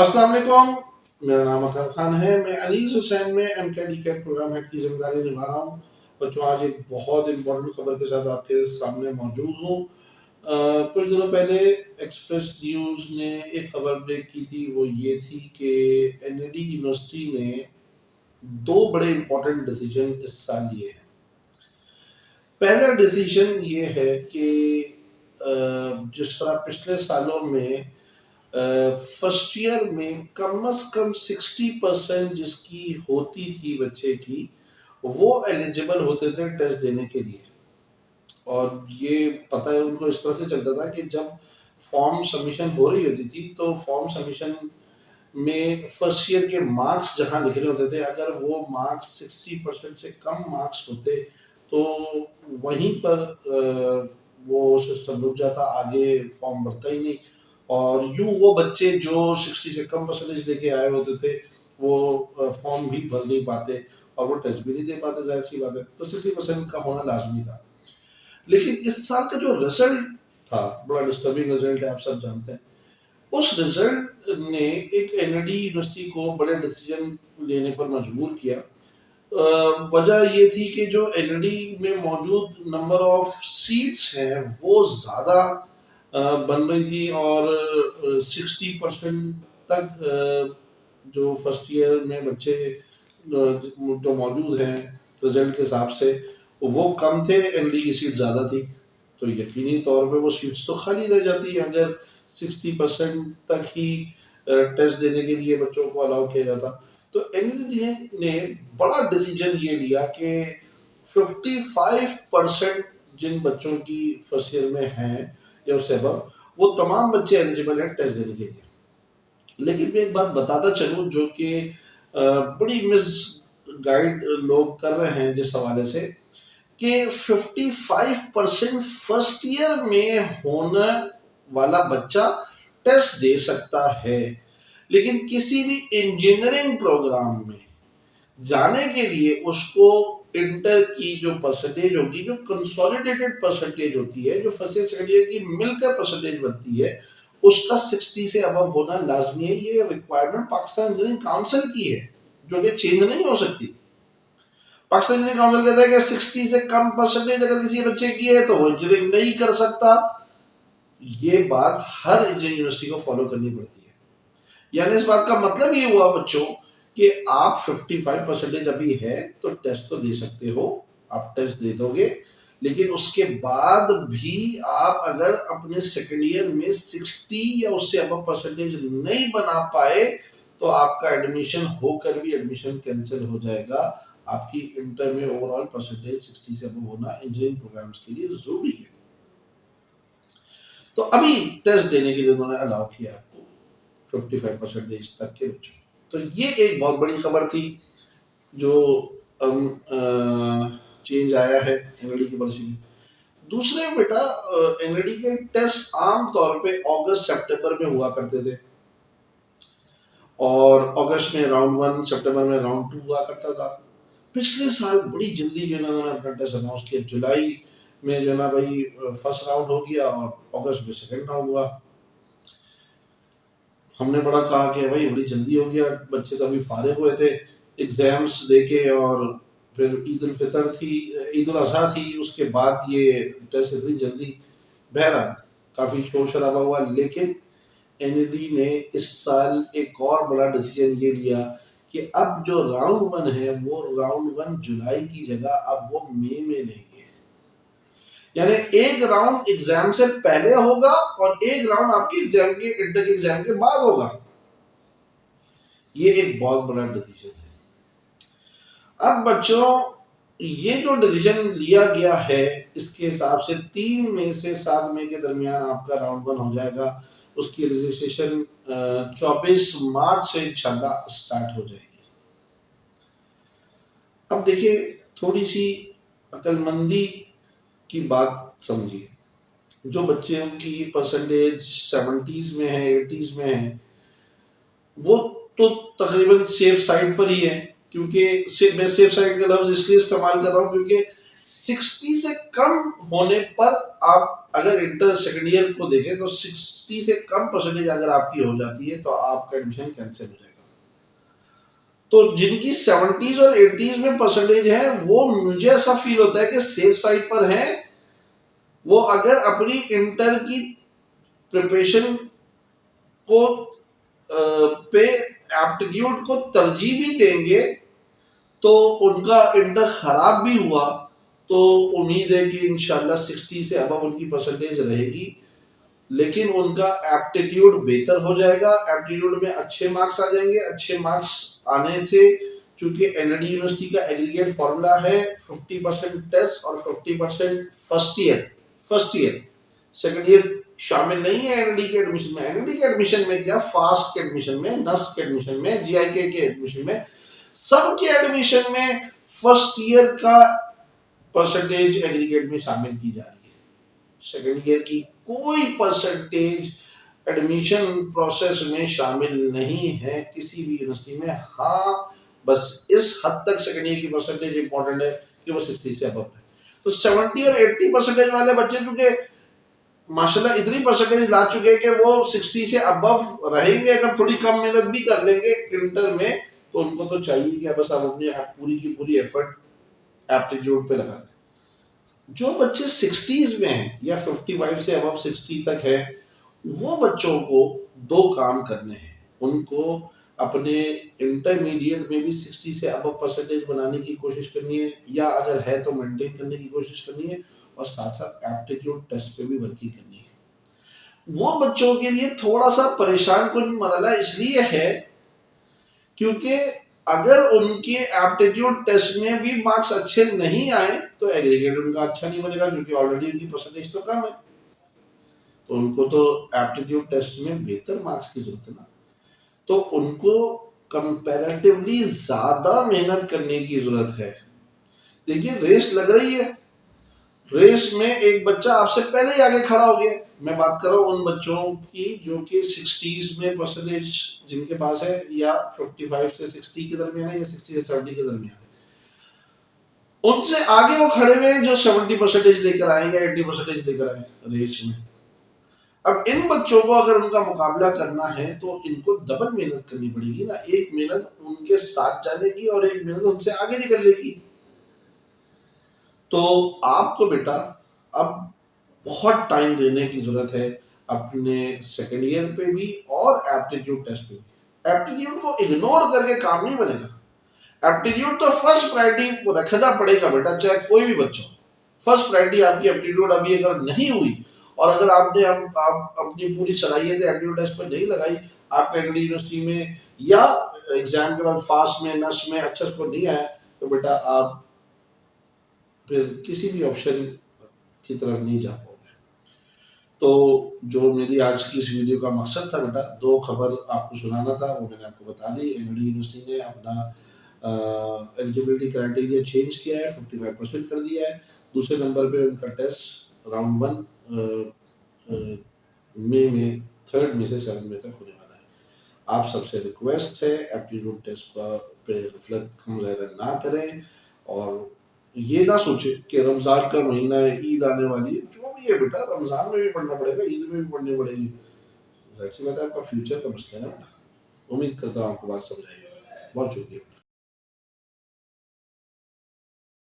अस्सलाम वालेकुम, मेरा नाम अकरम खान है। मैं अनीस हुसैन में MCAT प्रोग्राम हेड की जिम्मेदारी निभा रहा हूँ। बच्चों, आज एक बहुत इम्पोर्टेंट खबर के साथ आपके सामने मौजूद हूँ। कुछ दिनों पहले एक्सप्रेस न्यूज़ ने एक खबर ब्रेक की थी। वो ये थी कि NLD यूनिवर्सिटी ने दो बड़े इम्पोर्टेंट डिसीजन इस साल लिए हैं। पहला डिसीजन ये है कि जिस तरह पिछले सालों में फर्स्ट ईयर में कम से कम 60% जिसकी होती थी बच्चे की, वो एलिजिबल होते थे टेस्ट देने के लिए। और ये पता है उनको इस तरह से चलता था कि जब फॉर्म सबमिशन हो रही होती थी तो फॉर्म सबमिशन में फर्स्ट ईयर के मार्क्स जहाँ लिख रहे होते थे, अगर वो मार्क्स 60% से कम मार्क्स होते तो वहीं पर वो सिस्टम रुक जाता, आगे फॉर्म बढ़ता ही नहीं। और यूं वो बच्चे जो 60 से कम परसेंटेज लेके आए होते थे वो फॉर्म भी भर नहीं पाते और वो टेस्ट भी नहीं दे पाते, जाहिर सी बात है। तो 60% का होना लाजमी था। लेकिन इस साल का जो रिजल्ट था, बड़ा डिस्टर्बिंग रिजल्ट है, आप सब जानते हैं। उस रिजल्ट ने एक NLD यूनिवर्सिटी को बड़े डिसीजन लेने पर मजबूर किया। वजह ये थी कि जो NLD में मौजूद नंबर ऑफ सीट्स हैं वो ज़्यादा बन रही थी और 60% तक जो फर्स्ट ईयर में बच्चे जो मौजूद हैं रिजल्ट के हिसाब से वो कम थे, NLD की सीट ज़्यादा थी। तो यकीनी तौर पे वो सीट्स तो खाली रह जाती है अगर 60% तक ही टेस्ट देने के लिए बच्चों को अलाउ किया जाता। तो NLD ने बड़ा डिसीजन ये लिया कि 55% जिन बच्चों की फर्स्ट ईयर में हैं या उससे अबव, वो तमाम बच्चे एलिजिबल हैं टेस्ट देने के लिए। लेकिन मैं एक बात बताता चलूं जो कि बड़ी मिस गाइड लोग कर रहे हैं जिस हवाले से कि 55% फर्स्ट ईयर में होने वाला बच्चा टेस्ट दे सकता है, लेकिन किसी भी इंजीनियरिंग प्रोग्राम में जाने के लिए उसको इंटर की जो परसेंटेज होगी, जो कंसोलिडेटेड परसेंटेज होती है, जो फर्स्ट ईयर सेकंड ईयर की मिलकर परसेंटेज बनती है, उसका 60 से अबव होना लाजमी है। ये रिक्वायरमेंट पाकिस्तान इंजीनियरिंग काउंसिल की है, जो कि चेंज नहीं हो सकती। पाकिस्तान इंजीनियरिंग काउंसिल कहता है कि 60 से कम परसेंटेज अगर किसी बच्चे की है तो वो इंजीनियरिंग नहीं कर सकता। ये बात हर इंजीनियरिंग यूनिवर्सिटी को फॉलो करनी पड़ती है। यानी इस बात का मतलब ये हुआ बच्चों कि आप 55% अभी है तो टेस्ट तो दे सकते हो, आप टेस्ट दे दोगे, लेकिन उसके बाद भी आप अगर अपने सेकेंड ईयर में 60 या उससे अब परसेंटेज नहीं बना पाए तो आपका एडमिशन होकर भी एडमिशन कैंसिल हो जाएगा। आपकी इंटर में ओवरऑल परसेंटेज 60 से अब होना इंजीनियरिंग प्रोग्राम्स के लिए जरूरी है। तो अभी टेस्ट देने के लिए उन्होंने अलाउ किया आपको 55% तक के बच्चों। तो ये एक बहुत बड़ी खबर थी जो चेंज आया है NLD की पॉलिसी में। दूसरे बेटा, NLD के टेस्ट आम तौर पे अगस्त सितंबर में हुआ करते थे और अगस्त में राउंड 1, सितंबर में राउंड 2 हुआ करता था। पिछले साल बड़ी जल्दी जो है ना अपना टेस्ट अनाउंस किया, जुलाई में जो है ना भाई फर्स्ट राउंड हो गया और अगस्त में सेकंड राउंड हुआ। हमने बड़ा कहा कि भाई बड़ी जल्दी हो गया, बच्चे तो अभी फारिग हुए थे एग्जाम्स देके और फिर ईद उल फितर थी, ईद उल अजहा थी, उसके बाद ये टेस्ट इतनी जल्दी। बहरहाल काफ़ी शोर शराबा हुआ, लेकिन NLD ने इस साल एक और बड़ा डिसीजन ये लिया कि अब जो राउंड 1 है वो राउंड 1 जुलाई की जगह अब वो मई में लेंगे। यानी एक राउंड एग्जाम से पहले होगा और एक राउंड आपके एग्जाम के इंटर के एग्जाम के बाद होगा। ये एक बहुत बड़ा डिसीजन है। अब बच्चों, ये जो डिसीजन लिया गया है इसके हिसाब से 3 मई से 7 मई के दरमियान आपका राउंड 1 हो जाएगा। उसकी रजिस्ट्रेशन 24 मार्च से इंशाल्लाह स्टार्ट हो जाएगी। अब देखिए, थोड़ी सी अक्लमंदी की बात समझिए। जो बच्चे की परसेंटेज 70s में है, 80s में है, वो तो तकरीबन सेफ साइड पर ही है। क्योंकि मैं सेफ साइड का लफ्ज इसलिए इस्तेमाल कर रहा हूँ क्योंकि 60 से कम होने पर आप अगर इंटर सेकेंड ईयर को देखें तो 60 से कम परसेंटेज अगर आपकी हो जाती है तो आपका एडमिशन कैंसिल हो जाएगा। तो जिनकी 70s और 80s में परसेंटेज है वो मुझे ऐसा फील होता है कि सेफ साइड पर है। वो अगर अपनी इंटर की प्रिपरेशन को पे एप्टीट्यूड को तरजीह भी देंगे तो उनका इंटर खराब भी हुआ तो उम्मीद है कि इंशाल्लाह 60 से अब उनकी परसेंटेज रहेगी, लेकिन उनका एप्टीट्यूड बेहतर हो जाएगा। एप्टीट्यूड में अच्छे मार्क्स आ जाएंगे। अच्छे मार्क्स आने से चूंकि एनडी यूनिवर्सिटी का एग्रीगेट फॉर्मूला है 50% टेस्ट और 50% फर्स्ट ईयर सेकंड ईयर शामिल नहीं है एनडी के एडमिशन में। एनडी के एडमिशन में क्या, फास्ट के एडमिशन में, नस के एडमिशन में, जीआईके के एडमिशन में, सबके एडमिशन में फर्स्ट ईयर का परसेंटेज एग्रीगेट में शामिल की जा रही है। सेकंड ईयर की कोई परसेंटेज एडमिशन प्रोसेस में शामिल नहीं है किसी भी यूनिवर्सिटी में। हाँ, बस इस हद तक सेकंड ईयर की परसेंटेज इंपॉर्टेंट है कि वो 60 से अबव है। तो 70 और 80 परसेंटेज वाले बच्चे चूंकि माशाल्लाह इतनी परसेंटेज ला चुके हैं कि वो 60 से अबव रहेंगे, अगर थोड़ी कम मेहनत भी कर लेंगे इंटर में तो उनको तो चाहिए कि बस आप अपनी पूरी की पूरी एफर्ट एप्टीट्यूड पे लगा दें। जो बच्चे 60s में हैं या 55 से अबव 60 तक है, वो बच्चों को दो काम करने हैं। उनको अपने इंटरमीडिएट में भी 60 से अबव परसेंटेज बनाने की कोशिश करनी है, या अगर है तो मेंटेन करने की कोशिश करनी है, और साथ साथ एप्टीट्यूड टेस्ट पे भी वर्किंग करनी है। वो बच्चों के लिए थोड़ा सा परेशान कुन मरला इसलिए है क्योंकि अगर उनके एप्टीट्यूड टेस्ट में भी मार्क्स अच्छे नहीं आए तो एग्रीगेट उनका अच्छा नहीं बनेगा, क्योंकि ऑलरेडी उनकी परसेंटेज तो कम है। तो उनको तो एप्टीट्यूड टेस्ट में बेहतर मार्क्स की जरूरत है ना। तो उनको कंपैरेटिवली ज्यादा मेहनत करने की जरूरत है। देखिए रेस लग रही है, रेस में एक बच्चा आपसे पहले ही आगे खड़ा हो गया। मैं बात कर रहा हूँ उन बच्चों की जो कि 60s में परसेंटेज जिनके पास है, या 55 से 60 के दरमियान है, या 60 से 70 के दरमियान है। उनसे आगे वो खड़े हुए हैं जो 70 परसेंटेज लेकर आए या 80 परसेंटेज लेकर आए रेस में। अब इन बच्चों को अगर उनका मुकाबला करना है तो इनको डबल मेहनत करनी पड़ेगी ना। एक मेहनत उनके साथ जाने की और एक मेहनत उनसे आगे निकलने की। तो आपको बेटा अब बहुत टाइम देने की जरूरत है अपने सेकेंड ईयर पे भी और एप्टीट्यूड टेस्ट पे भी। एप्टीट्यूड को इग्नोर करके काम नहीं बनेगा। एप्टीट्यूड तो फर्स्ट प्रायोरिटी रखना पड़ेगा बेटा, चाहे कोई भी बच्चा हो। फर्स्ट प्रायोरिटी आपकी एप्टीट्यूड अभी अगर नहीं हुई और अगर आपने आप अपनी पूरी सलाहियत एप्टीट्यूड टेस्ट पर नहीं लगाई, आपका एग्री यूनिवर्सिटी में या एग्जाम के बाद फास्ट में नस में अच्छा स्कोर नहीं आया, तो बेटा आप फिर किसी भी ऑप्शन की तरफ नहीं जा पाओगे। तो जो मेरी आज की इस वीडियो का मकसद था बेटा, दो खबर आपको सुनाना था, वो मैंने आपको बता दी। एनडी यूनिवर्सिटी ने अपना एलिजिबिलिटी क्राइटेरिया चेंज किया है, 55% कर दिया है। दूसरे नंबर पे उनका टेस्ट राउंड 1 मई में 3 मई से 7 मई तक होने वाला है। आप सबसे रिक्वेस्ट है एप्टीट्यूड टेस्ट पे गफलत कम ना करें, और ये ना सोचे कि रमजान का महीना है, ईद आने वाली है। जो भी है बेटा, रमजान में भी पढ़ना पड़ेगा, ईद में भी पढ़नी पड़ेगी। जाहिर सी बात है, आपका फ्यूचर का मसला है ना बेटा। उम्मीद करता हूँ आपको बात समझ आई होगी। बहुत शुक्रिया।